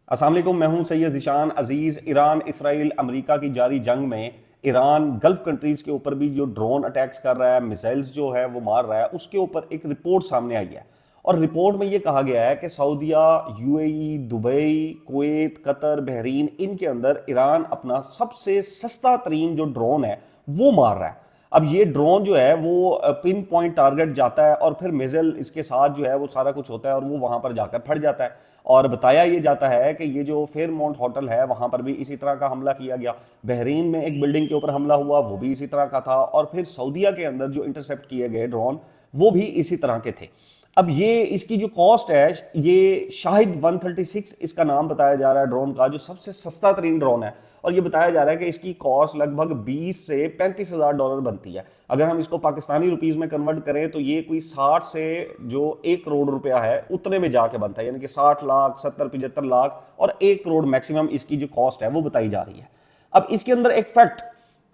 अस्सलाम वालेकुम, मैं हूं सैयद ज़ीशान अजीज। ईरान इसराइल अमेरिका की जारी जंग में ईरान गल्फ कंट्रीज के ऊपर भी जो ड्रोन अटैक्स कर रहा है, मिसाइल्स जो है वो मार रहा है, उसके ऊपर एक रिपोर्ट सामने आई है। और रिपोर्ट में ये कहा गया है कि सऊदीया, UAE, Dubai, Kuwait, Qatar, Bahrain, इनके अंदर ईरान अपना सबसे सस्ता तरीन जो ड्रोन है वो मार रहा है। अब ये ड्रोन जो है वो पिन पॉइंट टारगेट जाता है और फिर मिसाइल इसके साथ जो है वो सारा कुछ होता है और वो वहां पर जाकर फट जाता है। और बताया ये जाता है कि ये जो फेयरमाउंट होटल है वहां पर भी इसी तरह का हमला किया गया। बहरीन में एक बिल्डिंग के ऊपर हमला हुआ, वो भी इसी तरह का था। और फिर सऊदीया के अंदर जो इंटरसेप्ट किए गए ड्रोन वो भी इसी तरह के थे। अब ये इसकी जो कॉस्ट है, ये शाहिद 136 इसका नाम बताया जा रहा है ड्रोन का, जो सबसे सस्ता तरीन ड्रोन है। और ये बताया जा रहा है कि इसकी कॉस्ट लगभग 20 से 35 हजार डॉलर बनती है। अगर हम इसको पाकिस्तानी रुपीस में कन्वर्ट करें तो ये कोई 60 से जो 1 करोड़ रुपया है उतने में जाके बनता है, यानी कि 60 लाख, 70-75 लाख और 1 करोड़ मैक्सिमम इसकी जो कॉस्ट है वो बताई जा रही है। अब इसके अंदर एक फैक्ट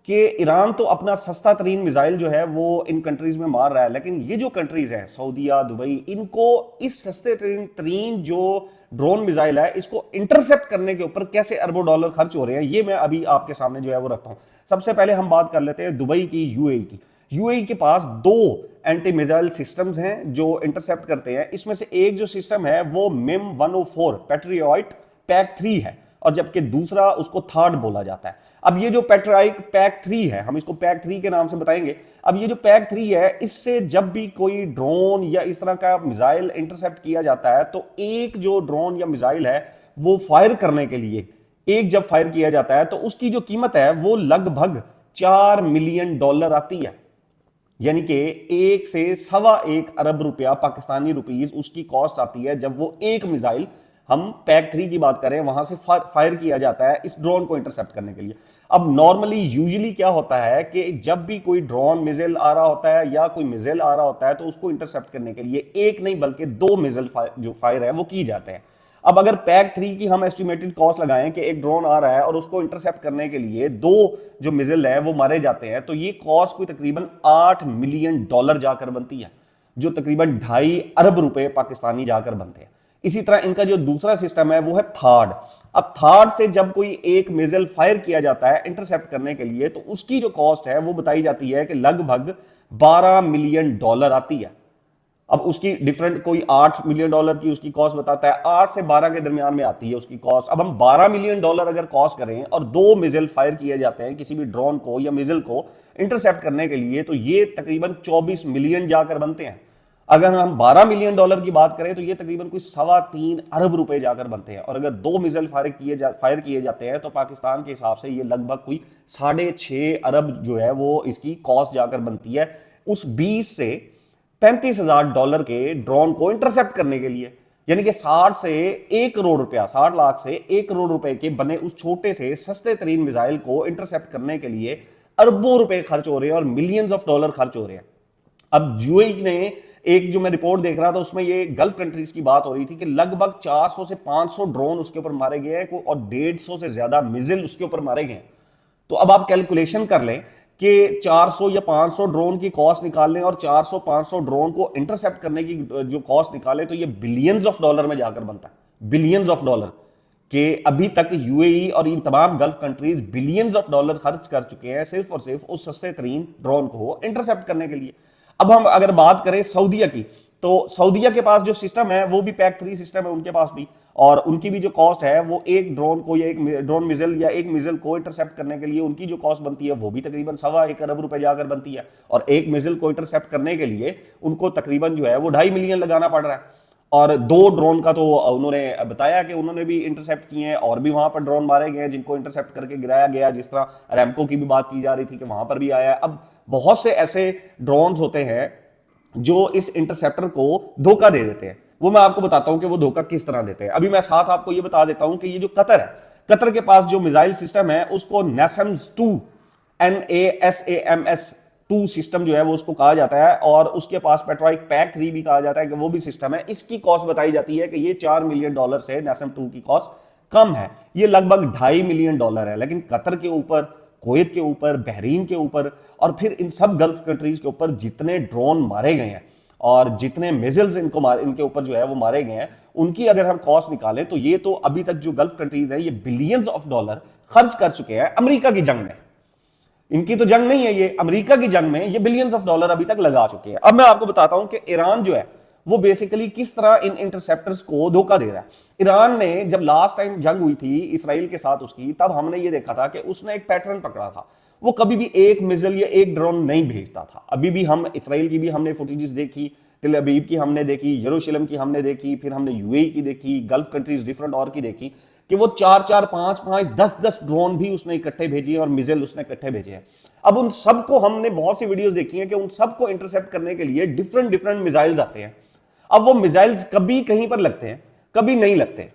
कि ईरान तो अपना सस्ता तरीन मिसाइल जो है वो इन कंट्रीज में मार रहा है, लेकिन ये जो कंट्रीज हैं सऊदीया, दुबई, इनको इस सस्ते तरीन जो ड्रोन मिसाइल है इसको इंटरसेप्ट करने के ऊपर कैसे अरबों डॉलर खर्च हो रहे हैं, ये मैं अभी आपके सामने जो है वो रखता हूं। सबसे पहले हम बात कर लेते हैं दुबई की, यूएई की। यूएई के पास 2 एंटी मिसाइल सिस्टम्स हैं जो इंटरसेप्ट करते हैं। इसमें से एक जो सिस्टम है वो मिम 104 पैट्रियट पैक 3 है, और जबकि दूसरा उसको थर्ड बोला जाता है। अब ये जो पैट्राइक पैक 3 है, हम इसको पैक 3 के नाम से बताएंगे। अब ये जो पैक 3 है, इससे जब भी कोई ड्रोन या इस तरह का मिसाइल इंटरसेप्ट किया जाता है तो एक जो ड्रोन या मिसाइल है वो फायर करने के लिए, एक जब फायर किया जाता है तो उसकी जो कीमत है वो लगभग $4 मिलियन आती है। यानी कि 1 से ₹1.25 अरब पाकिस्तानी रुपीज उसकी कॉस्ट आती है जब वो एक मिसाइल, हम पैक 3 की बात करें, वहां से फायर किया जाता है इस ड्रोन को इंटरसेप्ट करने के लिए। अब नॉर्मली यूजुअली क्या होता है कि जब भी कोई ड्रोन मिसाइल आ रहा होता है या कोई मिसाइल आ रहा होता है तो उसको इंटरसेप्ट करने के लिए एक नहीं बल्कि 2 मिसाइल जो फायर है वो की जाते हैं। अब अगर पैक 3 की हम एस्टिमेटेड कॉस्ट लगाएं कि एक ड्रोन आ रहा है और उसको इंटरसेप्ट करने के लिए 2 जो मिसाइल है वो मारे जाते हैं, तो ये कॉस्ट कोई तकरीबन $8 मिलियन जाकर बनती है, जो तकरीबन ₹2.5 अरब पाकिस्तानी जाकर बनते हैं। इसी तरह इनका जो दूसरा सिस्टम है वो है थर्ड। अब थर्ड से जब कोई एक मिसाइल फायर किया जाता है इंटरसेप्ट करने के लिए तो उसकी जो कॉस्ट है वो बताई जाती है कि लगभग $12 मिलियन आती है। अब उसकी डिफरेंट, कोई $8 मिलियन की उसकी कॉस्ट बताता है, 8 से 12 के दरमियान में आती है उसकी कॉस्ट। अब हम $12 मिलियन अगर कॉस्ट करें और 2 मिसाइल फायर किए जाते हैं किसी भी ड्रोन को या मिसाइल को इंटरसेप्ट करने के लिए, तो ये तकरीबन 24 मिलियन जाकर बनते हैं। अगर हम $12 मिलियन की बात करें तो ये तकरीबन कोई ₹3.25 अरब जाकर बनते हैं। और अगर 2 मिसाइल फायर किए जाते हैं तो पाकिस्तान के हिसाब से ये लगभग कोई $6.5 अरब जो है वो इसकी कॉस्ट जाकर बनती है, उस 20 से $35,000 के ड्रोन को इंटरसेप्ट करने के लिए। यानी कि 60 से 1 करोड़ रुपया, 60 लाख से 1 करोड़ रुपए के बने उस छोटे से सस्ते तरीन मिसाइल को इंटरसेप्ट करने के लिए अरबों रुपए खर्च हो रहे हैं और मिलियंस ऑफ डॉलर खर्च हो रहे हैं। अब यूएई ने, एक जो मैं रिपोर्ट देख रहा था उसमें ये गल्फ कंट्रीज की बात हो रही थी कि लगभग 400 से 500 ड्रोन उसके ऊपर मारे गए हैं और 150 से ज्यादा मिसाइल उसके ऊपर मारे गए हैं। तो अब आप कैलकुलेशन कर लें कि 400 या 500 ड्रोन की कॉस्ट निकाल लें और 400-500 ड्रोन को इंटरसेप्ट करने की जो कॉस्ट निकाले, तो ये बिलियंस ऑफ डॉलर में जाकर बनता है। बिलियंस ऑफ डॉलर के अभी तक यूएई और इन तमाम gulf countries billions of dollar खर्च कर चुके हैं सिर्फ और सिर्फ उस सस्ते तरीन ड्रोन को इंटरसेप्ट करने के लिए। अब हम अगर बात करें सऊदीया की, तो सऊदीया के पास जो सिस्टम है वो भी पैक 3 सिस्टम है उनके पास भी, और उनकी भी जो कॉस्ट है वो एक ड्रोन को या एक ड्रोन मिसाइल या एक मिसाइल को इंटरसेप्ट करने के लिए उनकी जो कॉस्ट बनती है वो भी तकरीबन ₹1.25 अरब जाकर बनती है। और एक मिसाइल को इंटरसेप्ट करने के लिए उनको तकरीबन जो है वो $2.5 मिलियन लगाना पड़ रहा है। और 2 ड्रोन का तो उन्होंने बताया कि उन्होंने भी इंटरसेप्ट किए हैं और भी वहां पर ड्रोन मारे गए हैं जिनको इंटरसेप्ट करके गिराया गया, जिस तरह रैमको की भी बात की जा रही थी कि वहां पर भी आया है। अब बहुत से ऐसे ड्रोन होते हैं जो इस इंटरसेप्टर को धोखा दे देते हैं। वो मैं आपको बताता हूं कि वो धोखा किस तरह देते हैं। अभी मैं साथ आपको ये बता देता हूं कि ये जो कतर है, कतर के पास जो मिसाइल सिस्टम है उसको NASAMS 2 NASAMS 2 सिस्टम जो है वो उसको कहा जाता है, और उसके पास पेट्राइक पैक 3 भी कहा जाता है कि वो भी सिस्टम है। इसकी कॉस्ट बताई जाती है कि ये $4 मिलियन से NASAMS 2 की कॉस्ट कम है, ये लगभग $2.5 मिलियन है। लेकिन कतर के ऊपर, कुवैत के ऊपर, बहरीन के ऊपर और फिर इन सब गल्फ कंट्रीज के ऊपर जितने ड्रोन मारे गए हैं और जितने मिसाइल्स इनके ऊपर जो है वो मारे गए हैं, उनकी अगर हम कॉस्ट निकालें तो ये तो अभी तक जो गल्फ कंट्रीज हैं ये बिलियंस ऑफ डॉलर खर्च कर चुके हैं अमेरिका की जंग में। इनकी तो जंग नहीं है, ये अमेरिका की जंग में ये बिलियंस ऑफ डॉलर अभी तक लगा चुके हैं। अब मैं आपको बताता हूं कि ईरान जो है वो बेसिकली किस तरह इन इंटरसेप्टर्स को धोखा दे रहा है। ईरान ने जब लास्ट टाइम जंग हुई थी इसराइल के साथ उसकी, तब हमने ये देखा था कि उसने एक पैटर्न पकड़ा था, वो कभी भी एक मिसाइल या एक ड्रोन नहीं भेजता था। अभी भी हम इसराइल की भी हमने फुटेजेस देखी, तिल अबीब की हमने देखी, यरूशलेम की हमने देखी, फिर हमने यूएई की देखी, गल्फ कंट्रीज डिफरेंट और की देखी कि वो 4-4, 5-5, 10-10 ड्रोन भी उसने इकट्ठे भेजी हैं और मिसाइल उसने इकट्ठे भेजे हैं। अब उन सबको हमने बहुत सी वीडियोस देखी हैं कि उन सबको इंटरसेप्ट करने के लिए डिफरेंट डिफरेंट मिसाइल्स आते हैं। अब वो मिसाइल्स कभी कहीं पर लगते हैं, कभी नहीं लगते।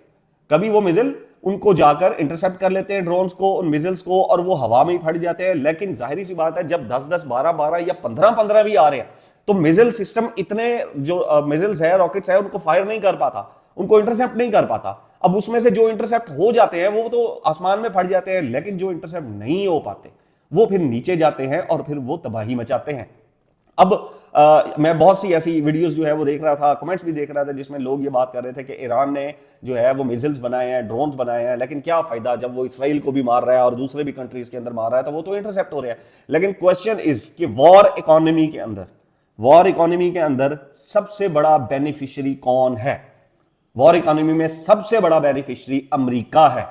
कभी वो मिसाइल उनको जाकर इंटरसेप्ट कर लेते हैं ड्रोन्स को, उन मिसाइल्स को, और वो हवा में ही फट जाते हैं। लेकिन जाहिर सी बात है जब 10-10, 12-12 या 15-15 भी आ रहे हैं तो मिसाइल सिस्टम इतने जो मिसाइल्स है, रॉकेट्स है, उनको फायर नहीं कर पाता, उनको इंटरसेप्ट नहीं कर पाता। अब उसमें से जो इंटरसेप्ट हो जाते हैं वो तो आसमान में फट जाते हैं, लेकिन जो इंटरसेप्ट नहीं हो पाते वो फिर नीचे जाते हैं और फिर वो तबाही मचाते हैं। अब मैं बहुत सी ऐसी वीडियोस जो है वो देख रहा था, कमेंट्स भी देख रहा था, जिसमें लोग ये बात कर रहे थे कि ईरान ने जो है वो मिसाइल्स बनाए हैं, ड्रोन्स बनाए हैं, लेकिन क्या फायदा जब वो इसराइल को भी मार रहा है और दूसरे भी कंट्रीज के अंदर मार रहा है तो वो तो इंटरसेप्ट हो रहे हैं। लेकिन क्वेश्चन इज कि वॉर इकोनॉमी के अंदर सबसे बड़ा बेनिफिशियरी कौन है? वॉर इकोनॉमी में सबसे बड़ा बेनिफिशियरी अमेरिका है,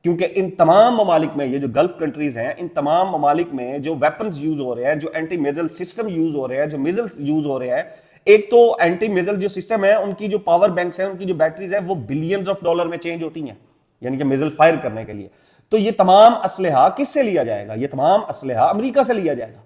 क्योंकि इन तमाम ममालिक में, ये जो गल्फ कंट्रीज हैं, इन तमाम ममालिक में जो वेपन्स यूज हो रहे हैं, जो एंटी मिसाइल सिस्टम यूज हो रहे हैं, जो मिसाइल्स यूज हो रहे हैं, एक तो एंटी मिसाइल जो सिस्टम है उनकी जो पावर बैंक्स हैं, उनकी जो बैटरीज है वो बिलियंस ऑफ डॉलर में चेंज होती हैं, यानी कि मिसाइल फायर करने के लिए। तो ये तमाम असलहा किससे लिया जाएगा? ये तमाम असलहा अमेरिका से लिया जाएगा,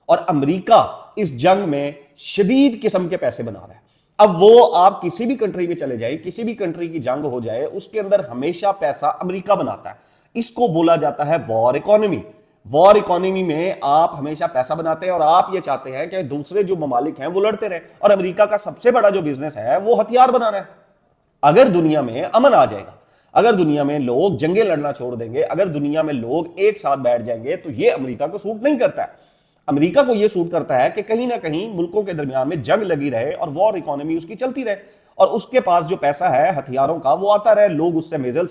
और अमेरिका इस जंग में शदीद किस्म के पैसे बना रहा है। अब वो आप किसी भी कंट्री में चले जाए, किसी भी कंट्री की जंग हो जाए, उसके अंदर हमेशा पैसा अमेरिका बनाता है। इसको बोला जाता है वॉर इकोनॉमी। वॉर इकोनॉमी में आप हमेशा पैसा बनाते हैं और आप ये चाहते हैं कि दूसरे जो ममालिक हैं वो लड़ते रहे, और अमेरिका का सबसे बड़ा जो बिजनेस है वो हथियार बनाना है। अगर दुनिया में अमन आ जाएगा, अगर दुनिया में लोग जंगें लड़ना छोड़ देंगे, अगर दुनिया में लोग एक साथ बैठ जाएंगे, तो ये अमेरिका को सूट नहीं करता है। अमेरिका को यह सूट करता है कि कहीं ना कहीं मुल्कों के दरमियान में जंग लगी रहे और वॉर इकोनॉमी उसकी चलती रहे, और उसके पास जो पैसा है हथियारों का वो आता रहे, लोग उससे मिसाइल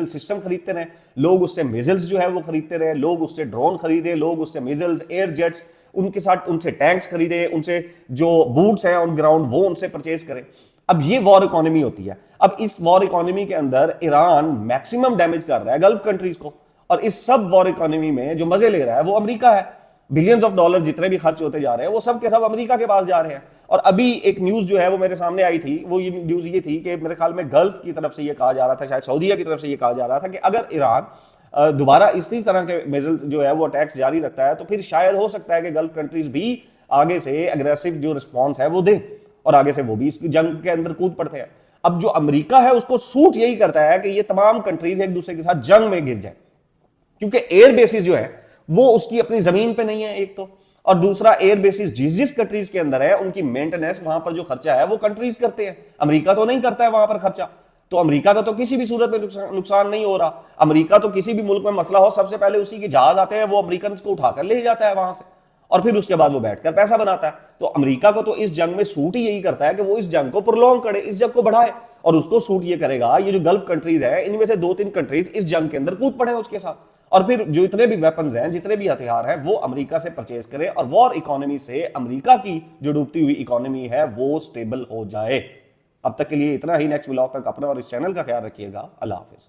सिस्टम खरीदते रहे, लोग उससे मिसाइल्स जो है वो खरीदते रहे, लोग उससे ड्रोन खरीदे, लोग उससे मिसाइल्स, एयर जेट्स, उनके साथ उनसे टैंक्स खरीदे, उनसे जो बूट्स हैं ऑन ग्राउंड वो उनसे परचेज करें। अब ये वॉर इकोनॉमी होती है। अब इस वॉर इकोनॉमी के अंदर ईरान मैक्सिमम डैमेज कर रहा है गल्फ कंट्रीज को, और इस सब वॉर इकोनॉमी में जो मजे ले रहा है वो अमेरिका है। बिलियंस ऑफ डॉलर जितने भी खर्च होते जा रहे हैं वो सब के सब अमेरिका के पास जा रहे हैं। और अभी एक न्यूज जो है वो मेरे सामने आई थी, वो ये न्यूज ये थी कि मेरे ख्याल में गल्फ की तरफ से ये कहा जा रहा था, शायद सऊदीया की तरफ से ये कहा जा रहा था कि अगर ईरान दोबारा इसी तरह के मिसाइल जो है वो अटैक्स जारी रखता है तो फिर शायद हो सकता है कि गल्फ कंट्रीज भी आगे से एग्रेसिव जो रिस्पॉन्स है वो दें, और आगे से वो भी इसकी जंग के अंदर कूद पड़ते हैं। अब जो अमेरिका है उसको सूट यही करता है कि ये तमाम कंट्रीज एक दूसरे के साथ जंग में गिर जाए, क्योंकि एयर बेसिस जो है वो उसकी अपनी जमीन पे नहीं है एक तो, और दूसरा एयर बेसिस जिस जिस कंट्रीज के अंदर है उनकी मेंटेनेंस, वहां पर जो खर्चा है वो कंट्रीज करते हैं, अमेरिका तो नहीं करता है वहां पर खर्चा। तो अमेरिका का तो किसी भी सूरत में नुकसान नहीं हो रहा। अमेरिका तो किसी भी मुल्क में मसला हो सबसे पहले उसी के जहाज आते हैं, वो अमेरिकन को उठाकर ले जाता है वहां से, और फिर उसके बाद वो बैठकर पैसा बनाता है। तो अमेरिका को तो इस जंग में सूट ही यही करता है कि वो इस जंग को प्रोलॉन्ग करे, इस जंग को बढ़ाए, और उसको सूट ये करेगा ये जो गल्फ कंट्रीज है इनमें से 2-3 कंट्रीज इस जंग के अंदर कूद पड़े उसके साथ, और फिर जो इतने भी वेपन्स हैं, जितने भी हथियार हैं वो अमेरिका से परचेज करें, और वॉर इकोनॉमी से अमेरिका की जो डूबती हुई इकोनॉमी है वो स्टेबल हो जाए। अब तक के लिए इतना ही। नेक्स्ट व्लॉग तक अपना और इस चैनल का ख्याल रखिएगा। अल्लाह हाफिज।